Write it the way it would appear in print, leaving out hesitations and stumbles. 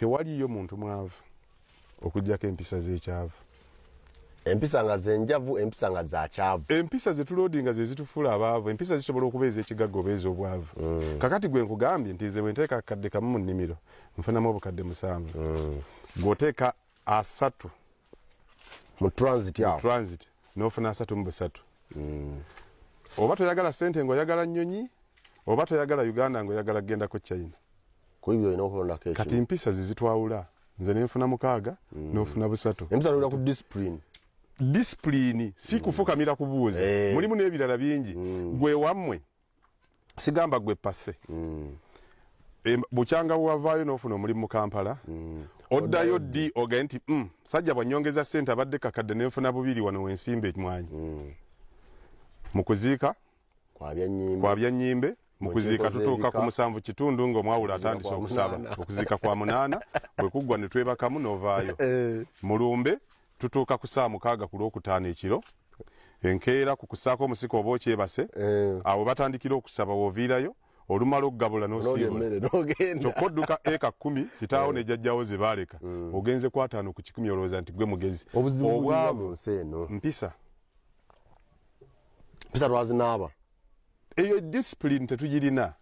tewaliyo muntu mwavu okujjako empisa z'ekyavu. Empisa nga zenjavu, empisa nga za kyavu. Empisa zetulodinga ze zitufuula abaavu, empisa zisobola okubeeza ekigagga obeeza obwavu. Kakati gwe nkugambye nti nze bwe nteeka akadde kamu mu nnimiro nfunamu obukadde 7. Gw'oteeka 3 mu transit awo. Transit n'ofuna 3 mu 3. Oba toyagala ssente ng'oyagala nnyonyi, oba toyagala Uganda ng'oyagala kgendako China. Ku ibyo ino okulondako ekimu. Kati empisa zitwawula. Nze ne nfuna 6 n'ofuna 3. Empisa lula ku discipline. Discipline si kufukamira kubuuza. Mulimu n'ebirala bingi. Gwe wammwe sigamba gwe passe. Bukyanga wavaayo n'ofuna omulimu mu Kampala. Oddayo ddi ogaye nti sajja bwanyongeza ssente abadde kakadde ne nfuna 2 wano wensimba ekimwanyi. Mu kuziika kwa Byanyimbe, mu kuziika tutuuka ku 7 kitundu ng'omwawula atandise okusaba. Okuziika kwa 8 bwe kuggwa ne twebakamu n'ovaayo. Mulumbe tutuuka ku 6 ku Lwokutaano ekiro. Enkeera ku kusaako omusiko oba okyebase. Awo batandikira okusaba wooviirayo. Olumala okugabula n'osiibula. Kyokka odduka eka 10 kitaawo ne jjajjawo ze baaleka. Ogenze ku 5 ku 10 olowooza nti gwe mugezi. Obwavu mpisa. Mpisa lwazinaaba. Eyo discipline tetugirina.